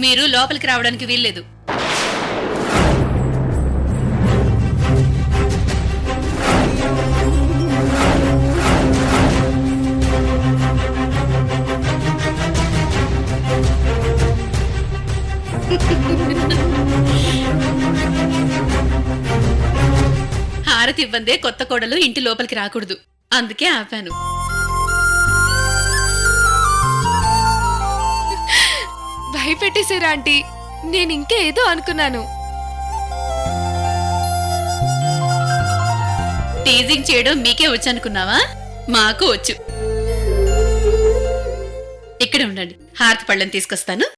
మీరు లోపలికి రావడానికి వీల్లేదు. హారతి ఇవ్వందే కొత్త కోడలు ఇంటి లోపలికి రాకూడదు, అందుకే ఆపాను. భయపెట్టేశారా ఆంటీ? నేను ఇంకా ఏదో అనుకున్నాను. టీజింగ్ చేయడం మీకే వచ్చు అనుకున్నావా? మాకు వచ్చు. ఇక్కడ ఉండండి, హారతి పళ్ళని తీసుకొస్తాను.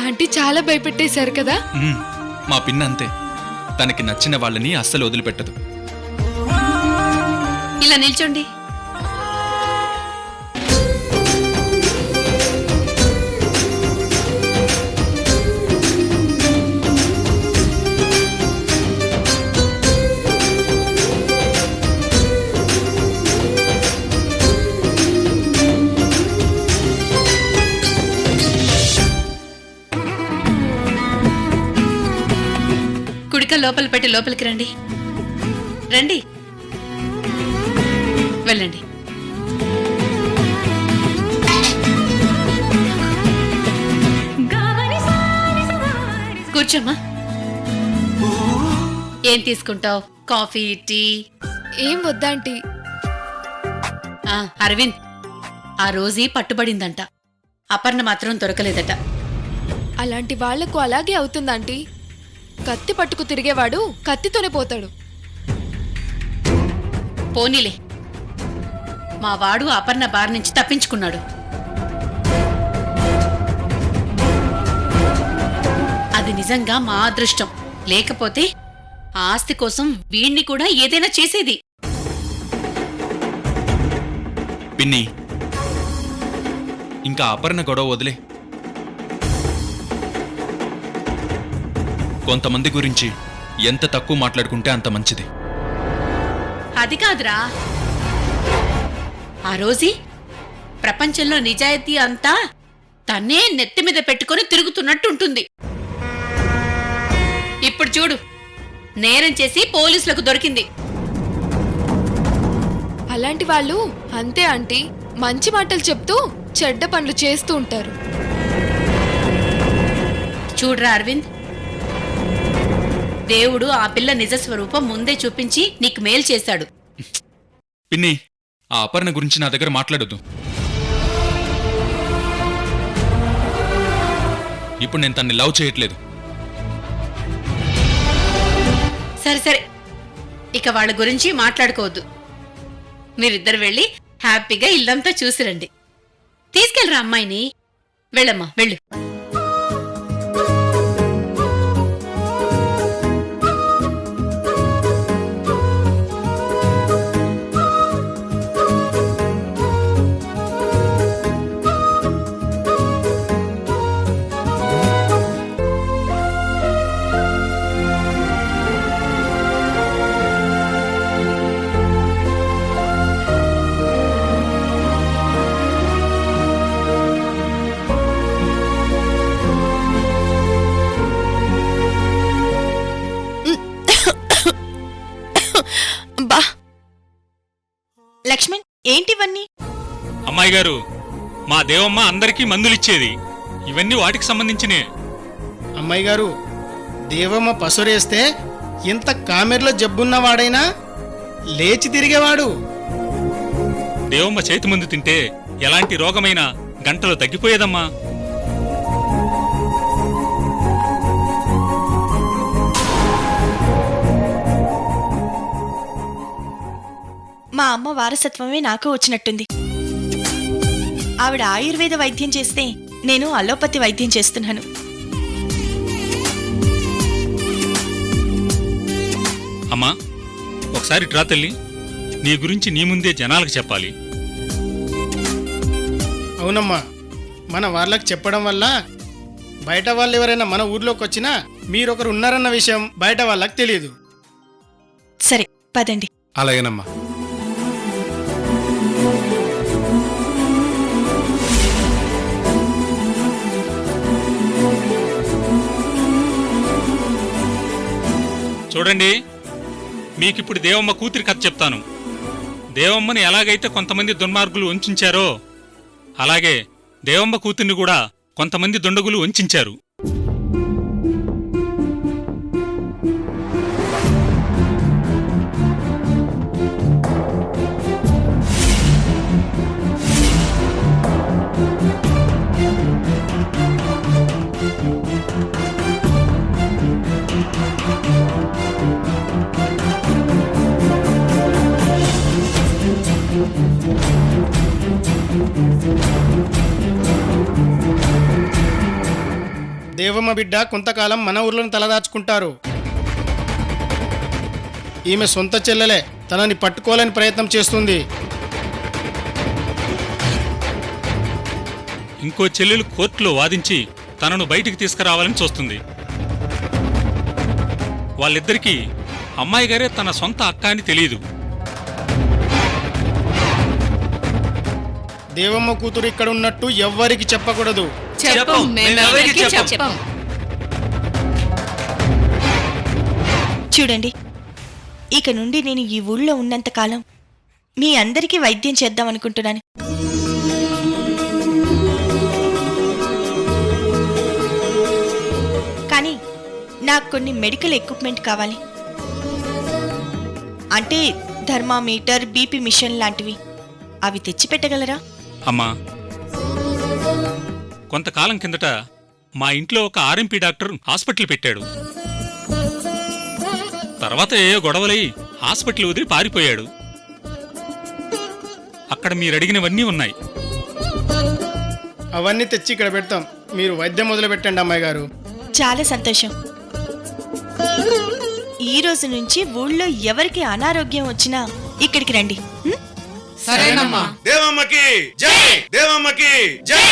ఆంటీ చాలా భయపెట్టేశారు కదా. మా పిన్న అంతే, తనకి నచ్చిన వాళ్ళని అస్సలు వదిలిపెట్టదు. ఇలా నిల్చోండి. కుడిక లోపల పెట్టి లోపలికి రండి. రండి, వెళ్ళండి. కూర్చోమ్మా. ఏం తీసుకుంటావు? Coffee, tea? ఏం వద్దాంటీ. అరవింద్, ఆ రోజీ పట్టుబడిందంట, అపర్ణ మాత్రం దొరకలేదట. అలాంటి వాళ్లకు అలాగే అవుతుందాంటీ. కత్తి పట్టుకు తిరిగేవాడు కత్తితోనే పోతాడు. పోనీలే, మా వాడు అపర్ణ బారి నుంచి తప్పించుకున్నాడు. అది నిజంగా మా అదృష్టం. లేకపోతే ఆస్తి కోసం వీణ్ణి కూడా ఏదైనా చేసేది. పిన్ని, ఇంకా అపర్ణ గొడవ వదిలే. కొంతమంది గురించి ఎంత తక్కువ మాట్లాడుకుంటే అంత మంచిది. అది కాదురా, ఆ రోజీ ప్రపంచంలో నిజాయితీ అంతా తన్నే నెత్తి మీద పెట్టుకుని తిరుగుతున్నట్టుంటుంది. ఇప్పుడు చూడు, నేరం చేసి పోలీసులకు దొరికింది. అలాంటి వాళ్ళు అంతే ఆంటీ, మంచి మాటలు చెప్తూ చెడ్డ పనులు చేస్తూ ఉంటారు. చూడరా అరవింద్, దేవుడు ఆ పిల్ల నిజస్వరూపం ముందే చూపించి నీకు మేలు చేశాడు. పిన్ని, ఆ అపర్ణ గురించి నా దగ్గర మాట్లాడొద్దు. ఇప్పుడు నేను తన్ని లవ్ చేయట్లేదు. సరే సరే, ఇక వాళ్ళ గురించి మాట్లాడుకోవద్దు. మీరిద్దరు వెళ్ళి హ్యాపీగా ఇల్లంతా చూసిరండి. తీసుకెళ్ళరా అమ్మాయిని. వెళ్ళమ్మా, వెళ్ళు. లక్ష్మణ్, ఏంటివన్నీ? అమ్మాయి గారు, మా దేవమ్మ అందరికీ మందులిచ్చేది. ఇవన్నీ వాటికి సంబంధించినే. అమ్మాయి గారు, దేవమ్మ పసురేస్తే ఇంత కామెర్లో జబ్బున్నవాడైనా లేచి తిరిగేవాడు. దేవమ్మ చేతి మందు తింటే ఎలాంటి రోగమైనా గంటలో తగ్గిపోయేదమ్మా. మా అమ్మ వారసత్వమే నాకు వచ్చినట్టుంది. ఆవిడ ఆయుర్వేద వైద్యం చేస్తే నేను అలోపతి వైద్యం చేస్తున్నాను. అమ్మా, ఒకసారి ట్రా తల్లి. నీ గురించి నీ ముందే జనాలకు చెప్పాలి. అవునమ్మా, మన వాళ్ళకి చెప్పడం వల్ల బయట వాళ్ళు ఎవరైనా మన ఊర్లోకి వచ్చినా మీరొకరు ఉన్నారన్న విషయం బయట వాళ్ళకి తెలియదు. సరే, పదండి. అలాగేనమ్మా. చూడండి, మీకిప్పుడు దేవమ్మ కూతురి కథ చెప్తాను. దేవమ్మని ఎలాగైతే కొంతమంది దుర్మార్గులు వంచారో అలాగే దేవమ్మ కూతుర్ని కూడా కొంతమంది దుండగులు వంచారు. దేవమ్మ బిడ్డ కొంతకాలం మన ఊర్లను తలదాచుకుంటారు. ఈమె సొంత చెల్లెలే తనని పట్టుకోవాలని ప్రయత్నం చేస్తుంది. ఇంకో చెల్లెలు కోర్టులో వాదించి తనను బయటికి తీసుకురావాలని చూస్తుంది. వాళ్ళిద్దరికీ అమ్మాయి గారే తన సొంత అక్క అని తెలియదు. దేవమ్మ కూతురు ఇక్కడ ఉన్నట్టు ఎవ్వరికి చెప్పకూడదు. చెప్పం, మేమెవరికీ చెప్పం. చూడండి, ఇక నుండి నేను ఈ ఊళ్ళో ఉన్నంతకాలం మీ అందరికీ వైద్యం చేద్దాం అనుకుంటున్నాను. కానీ నాకు కొన్ని మెడికల్ ఎక్విప్మెంట్ కావాలి. అంటే థర్మామీటర్, బీపీ మిషన్ లాంటివి. అవి తెచ్చిపెట్టగలరా? అమ్మా, కొంతకాలం కిందట మా ఇంట్లో ఒక ఆర్ఎంపీ డాక్టర్ హాస్పిటల్ పెట్టాడు. తర్వాత ఏ గొడవలై హాస్పిటల్ వదిలి పారిపోయాడు. అక్కడ మీరడిగినవన్నీ ఉన్నాయి. అవన్నీ తెచ్చి ఇక్కడ పెడతాం. మీరు వైద్యం మొదలు పెట్టండి అమ్మాయి గారు. చాలా సంతోషం. ఈ రోజు నుంచి ఊళ్ళో ఎవరికి అనారోగ్యం వచ్చినా ఇక్కడికి రండి. సరేనమ్మా. దేవమ్మకి జై, దేవమ్మకి జై.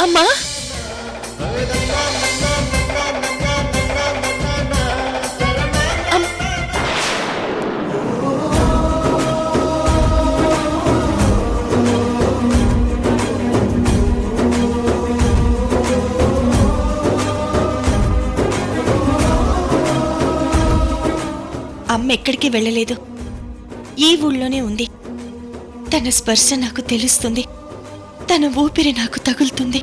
అమ్మా, అమ్మ ఎక్కడికి వెళ్ళలేదు. ఈ ఊళ్ళోనే ఉంది. తన స్పర్శ నాకు తెలుస్తుంది. తన ఊపిరి నాకు తగులుతుంది.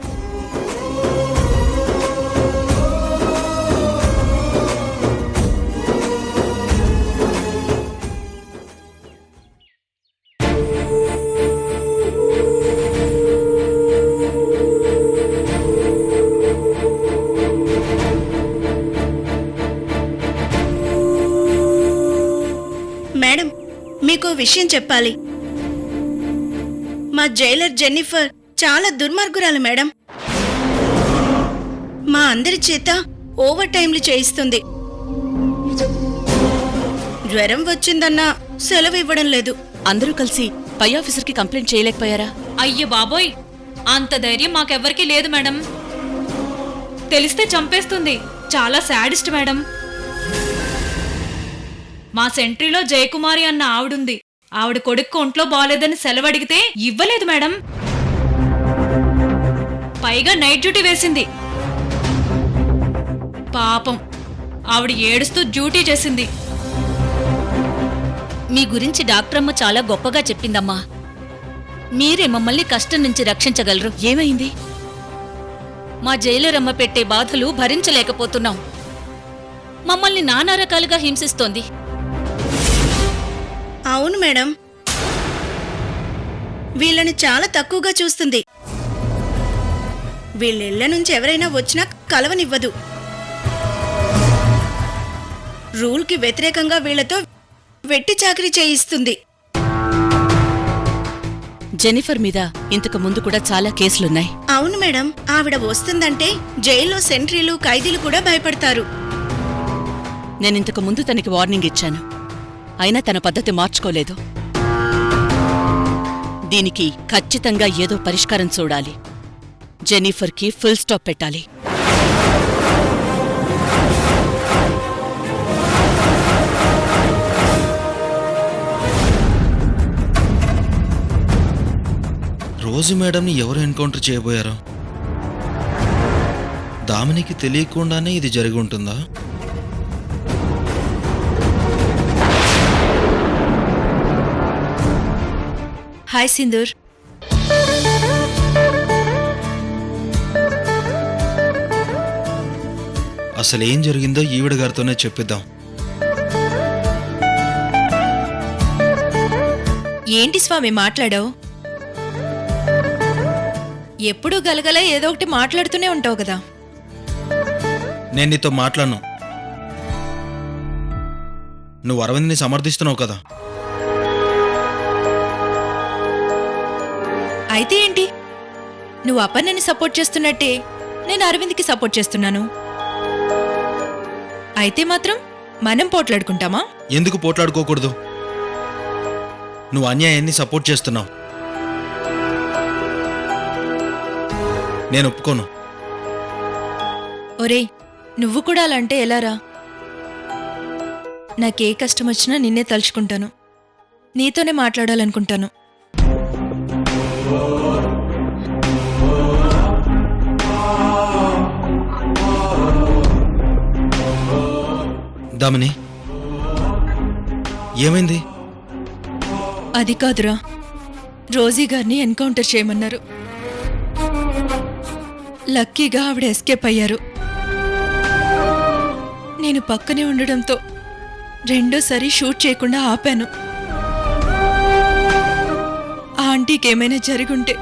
మేడం, మీకు విషయం చెప్పాలి. మా జైలర్ జెన్నిఫర్ చాలా దుర్మార్గురాలు మేడం. మా అందరి చేత ఓవర్ టైంలు చేయిస్తుంది. జ్వరం వచ్చిందన్నా సెలవు ఇవ్వడం లేదు. అందరూ కలిసి పై ఆఫీసర్కి కంప్లైంట్ చేయలేకపోయారా? అయ్య బాబోయ్, అంత ధైర్యం మాకెవ్వరికీ లేదు మేడం. తెలిస్తే చంపేస్తుంది. చాలా శాడిస్ట్ మేడం. మా సెంట్రీలో జయకుమారి అన్న ఆవిడుంది. ఆవిడ కొడుకు ఒంట్లో బాలేదని సెలవు అడిగితే ఇవ్వలేదు మేడం. పైగా నైట్ డ్యూటీ వేసింది. పాపం ఆవిడ ఏడుస్తూ డ్యూటీ చేసింది. మీ గురించి డాక్టరమ్మ చాలా గొప్పగా చెప్పిందమ్మా. మీరే మమ్మల్ని కష్టం నుంచి రక్షించగలరు. ఏమైంది? మా జైలరమ్మ పెట్టే బాధలు భరించలేకపోతున్నాం. మమ్మల్ని నానా రకాలుగా హింసిస్తోంది. అవును మేడం, వీళ్ళని చాలా తక్కువగా చూస్తుంది. వీళ్ళిళ్ల నుంచి ఎవరైనా వచ్చినా కలవనివ్వదు. రూల్కి వ్యతిరేకంగా వీళ్లతో వెట్టి చాకరీ చేయిస్తుంది. జెనిఫర్ మీద ఇంతకు ముందు కూడా చాలా కేసులున్నాయి. అవును మేడం, ఆవిడ వస్తుందంటే జైల్లో సెంట్రీలు ఖైదీలు కూడా భయపడతారు. నేనింతకు ముందు తనకి వార్నింగ్ ఇచ్చాను, అయినా తన పద్ధతి మార్చుకోలేదు. దీనికి ఖచ్చితంగా ఏదో పరిష్కారం చూడాలి. జెనిఫర్కి ఫుల్ స్టాప్ పెట్టాలి. రోజు మేడంని ఎవరు ఎన్కౌంటర్ చేయబోయారో? దామినికి తెలియకుండానే ఇది జరిగి ఉంటుందా? హాయ్ సింధూర్. అసలు ఏం జరిగిందో ఈవిడ గారితోనే చెప్పిద్దాం. ఏంటి స్వామి మాట్లాడావు? ఎప్పుడూ గలగల ఏదో ఒకటి మాట్లాడుతూనే ఉంటావు కదా. నేను నీతో మాట్లాడను. నువ్వు అరవింద్ని సమర్థిస్తున్నావు కదా. అయితే ఏంటి? నువ్వు అపర్ణని సపోర్ట్ చేస్తున్నట్టే నేను అరవింద్కి సపోర్ట్ చేస్తున్నాను. అయితే మాత్రం మనం పోట్లాడుకుంటామా? ఎందుకు పోట్లాడుకోకూడదు? నువ్వు అన్యాయాన్ని సపోర్ట్ చేస్తున్నావు. నేను ఒప్పుకోను. ఒరేయ్, నువ్వు కూడా అలా అంటే ఎలారా? నాకే కష్టం వచ్చినా నిన్నే తలుచుకుంటాను, నీతోనే మాట్లాడాలనుకుంటాను. దామిని, ఏమైంది? అది కాదురా, రోజీ గారిని ఎన్కౌంటర్ చేయమన్నారు. లక్కీగా ఆవిడ ఎస్కేప్ అయ్యారు. నేను పక్కనే ఉండడంతో రెండోసారి షూట్ చేయకుండా ఆపాను. ఆ ఆంటీకి ఏమైనా జరుగుంటే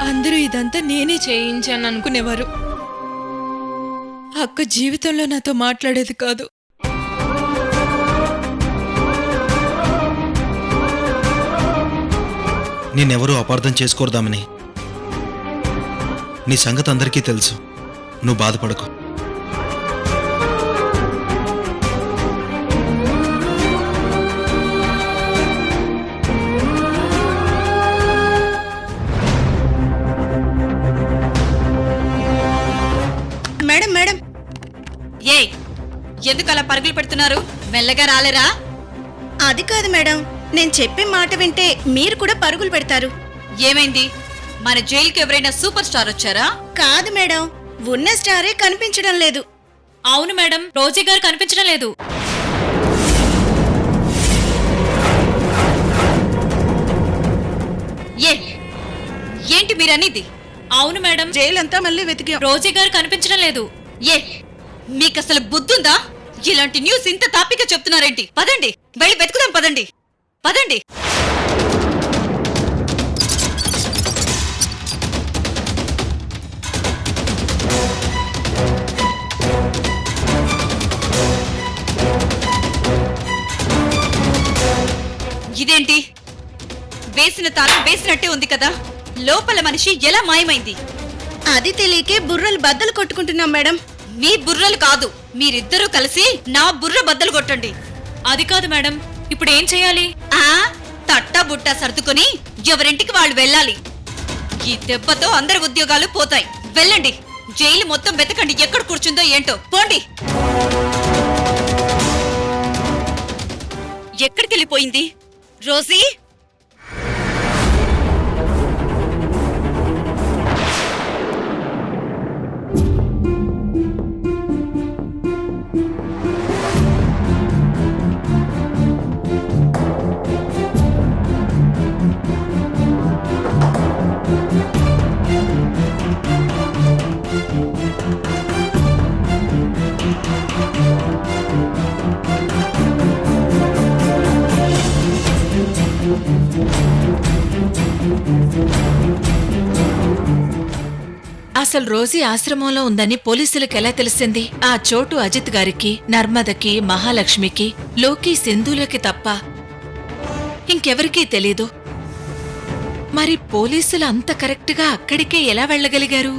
అందరూ ఇదంతా నేనే చేయించాను అనుకునేవారు. అక్క జీవితంలో నాతో మాట్లాడేది కాదు. నేనెవరూ అపార్థం చేసుకోరుదామని. నీ సంగతి అందరికీ తెలుసు. నువ్వు బాధపడకు. మేడం మేడం, ఏయ్, ఎందుకు అలా పరుగులు పెడుతున్నారు? మెల్లగా రాలేరా? అది కాదు మేడం, నేను చెప్పే మాట వింటే మీరు కూడా పరుగులు పెడతారు. ఏమైంది? మన జైలుకి ఎవరైనా సూపర్ స్టార్ వచ్చారా? కాదు మేడం, ఉన్న స్టారే కనిపించడం లేదు. అవును మేడం, రోజీ గారు కనిపించడం లేదు. ఏంటి మీరనేది? అవును మేడం, జైలంతా మళ్ళీ వెతికాం, రోజీ గారు కనిపించడం లేదు. మీకసలు బుద్ధుందా? ఇలాంటి న్యూస్ ఇంత తాపిగా చెప్తున్నారేంటి? పదండి, వెళ్ళి వెతుకుదాం. పదండి పదండి. ఇదేంటి? వేసిన తాళం వేసినట్టే ఉంది కదా. లోపల మనిషి ఎలా మాయమైంది? అది తెలియకే బుర్రలు బద్దలు కొట్టుకుంటున్నాం మేడం. మీ బుర్రలు కాదు, మీరిద్దరూ కలిసి నా బుర్ర బద్దలు కొట్టండి. అది కాదు మేడం, ఇప్పుడు ఏం చేయాలి? తట్టా బుట్టా సర్దుకొని ఎవరింటికి వాళ్ళు వెళ్ళాలి. ఈ దెబ్బతో అందరి ఉద్యోగాలు పోతాయి. వెళ్ళండి, జైలు మొత్తం వెతకండి. ఎక్కడ కూర్చుందో ఏంటో. పోండి. ఎక్కడికెళ్ళిపోయింది రోజీ? అసలు రోజీ ఆశ్రమంలో ఉందని పోలీసులకు ఎలా తెలిసింది? ఆ చోటు అజిత్ గారికి, నర్మదకి, మహాలక్ష్మికి, లోకి, సింధులకి తప్ప ఇంకెవరికీ తెలీదు. మరి పోలీసులు అంత కరెక్ట్గా అక్కడికే ఎలా వెళ్ళగలిగారు?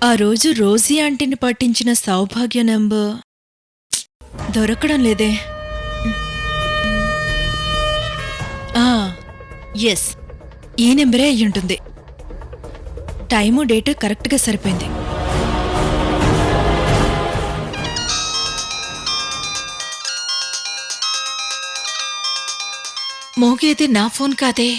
ఆ రోజు రోజీ ఆంటీని పట్టించిన సౌభాగ్య నంబర్ దొరకడం లేదే. ఎస్, ఈ నెంబరే అయ్యుంటుంది. టైము డేట్ కరెక్ట్గా సరిపోయింది. మోగేది నా ఫోన్ కాదే.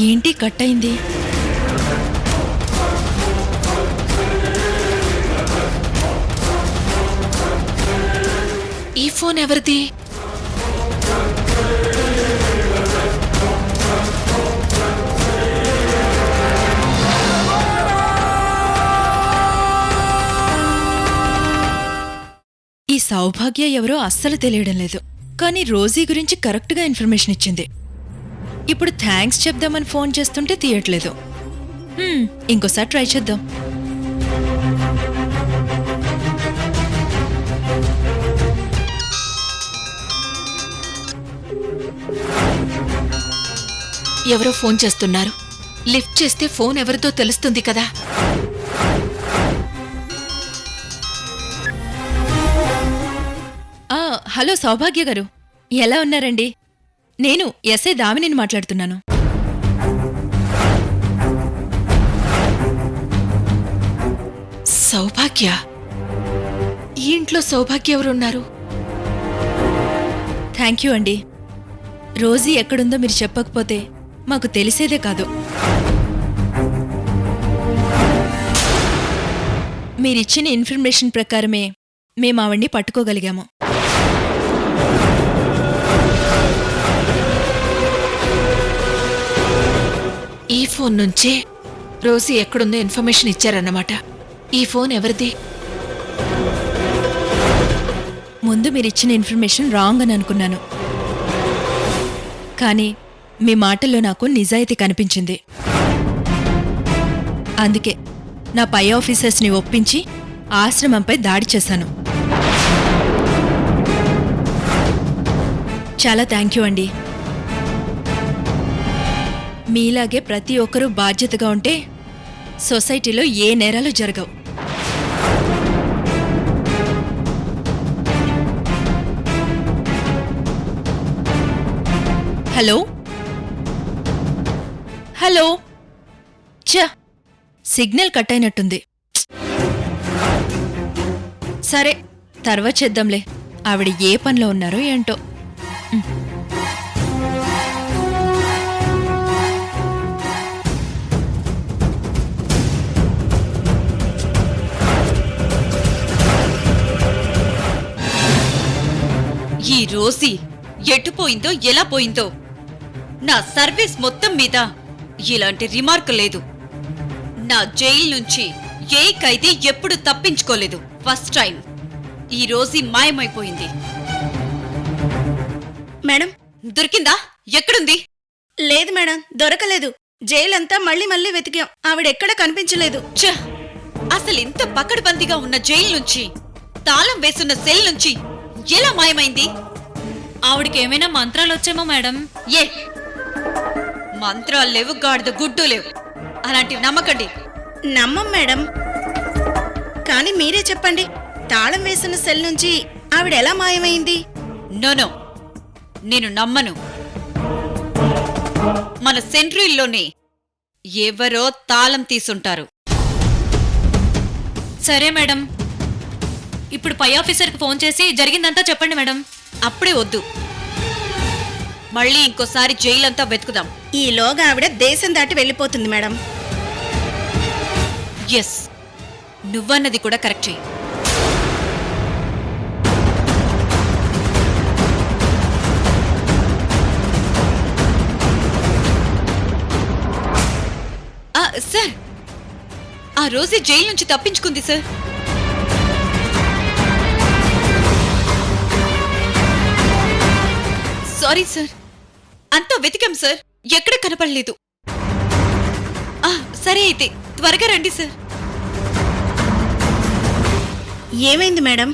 ఏంటి కట్ అయింది? ఈ ఫోన్ ఎవరిది? ఈ సౌభాగ్య ఎవరో అస్సలు తెలియడం లేదు, కానీ రోజీ గురించి కరెక్ట్గా ఇన్ఫర్మేషన్ ఇచ్చింది. ఇప్పుడు థ్యాంక్స్ చెప్దామని ఫోన్ చేస్తుంటే తీయట్లేదు. ఇంకోసారి ట్రై చేద్దాం. ఎవరో ఫోన్ చేస్తున్నారు. లిఫ్ట్ చేస్తే ఫోన్ ఎవరితో తెలుస్తుంది కదా. హలో సౌభాగ్య గారు, ఎలా ఉన్నారండి? నేను ఎస్ఐ దామినిని మాట్లాడుతున్నాను. సౌభాగ్య? ఈ ఇంట్లో సౌభాగ్య ఎవరున్నారు? థ్యాంక్ యూ అండి. రోజీ ఎక్కడుందో మీరు చెప్పకపోతే మాకు తెలిసేదే కాదు. మీరిచ్చిన ఇన్ఫర్మేషన్ ప్రకారమే మేము ఆవిడ్ని పట్టుకోగలిగాము. ఈ ఫోన్ నుంచే రోజీ ఎక్కడుందో ఇన్ఫర్మేషన్ ఇచ్చారన్నమాట. ఈ ఫోన్ ఎవరిది? ముందు మీరిచ్చిన ఇన్ఫర్మేషన్ రాంగ్ అని అనుకున్నాను, కానీ మీ మాటల్లో నాకు నిజాయితీ కనిపించింది. అందుకే నా పై ఆఫీసర్స్ని ఒప్పించి ఆశ్రమంపై దాడి చేశాను. చాలా థ్యాంక్ యూ అండి. మీలాగే ప్రతి ఒక్కరూ బాధ్యతగా ఉంటే సొసైటీలో ఏ నేరాలు జరగవు. హలో హలో, సిగ్నల్ కట్ అయినట్టుంది. సరే, తర్వాత చేద్దాంలే. ఆవిడ ఏ పనిలో ఉన్నారో ఏంటో. ఈ రోజీ ఎటుపోయిందో ఎలా పోయిందో. నా సర్వీస్ మొత్తం మీద ఇలాంటి రిమార్క్ లేదు. నా జైలు నుంచి ఏ ఖైదీ ఎప్పుడు తప్పించుకోలేదు. ఫస్ట్ టైం ఈ రోజీ మాయమైపోయింది. మేడం, దొరికిందా? ఎక్కడుంది? లేదు మేడం, దొరకలేదు. జైలంతా మళ్ళీ మళ్ళీ వెతికాం, ఆవిడెక్కడ కనిపించలేదు. ఛ! అసలు ఇంత పకడ్బందీగా ఉన్న జైలు నుంచి, తాళం వేసున్న సెల్ నుంచి ఎలా మాయమైంది? ఆవిడకేమైనా మంత్రాలు వచ్చేమో మేడం. ఏ మంత్రాలు లేవు, గాడిద గుడ్డు లేవు. అలాంటివి నమ్మకండి. నమ్మం మేడం, కానీ మీరే చెప్పండి, తాళం వేసిన సెల్ నుంచి ఆవిడ ఎలా మాయమైంది? నో నేను నమ్మను. మన సెంట్రీల్లోనే ఎవరో తాళం తీసుంటారు. సరే మేడం, ఇప్పుడు పై ఆఫీసర్కి ఫోన్ చేసి జరిగిందంతా చెప్పండి మేడం. అప్పుడే వద్దు, మళ్ళీ ఇంకోసారి జైలంతా వెతుకుదాం. ఈలోగా ఆవిడ దేశం దాటి వెళ్ళిపోతుంది మేడం. ఎస్, నువ్వన్నది కూడా కరెక్టే. సార్, ఆ రోజే జైలు నుంచి తప్పించుకుంది సార్. సారీ సార్, అంతా వెతికాం సార్, ఎక్కడ కనపడలేదు. సరే అయితే త్వరగా రండి సార్. ఏమైంది మేడం?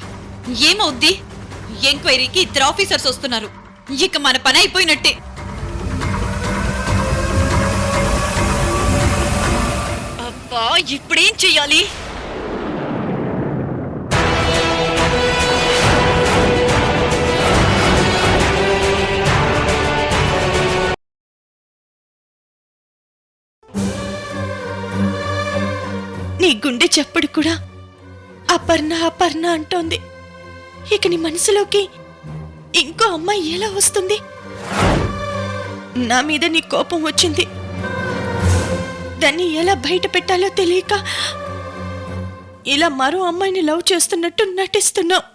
ఏమవుద్ది, ఎంక్వైరీకి 2 ఆఫీసర్స్ వస్తున్నారు. ఇక మన పని అయిపోయినట్టే. అబ్బా, ఇప్పుడేం చెయ్యాలి? నీ గుండె చప్పుడు కూడా అపర్ణ అపర్ణ అంటోంది. ఇక నీ మనసులోకి ఇంకో అమ్మాయి ఎలా వస్తుంది? నా మీద నీ కోపం వచ్చింది. దాన్ని ఎలా బయట పెట్టాలో తెలియక ఇలా మరో అమ్మాయిని లవ్ చేస్తున్నట్టు నటిస్తున్నావు.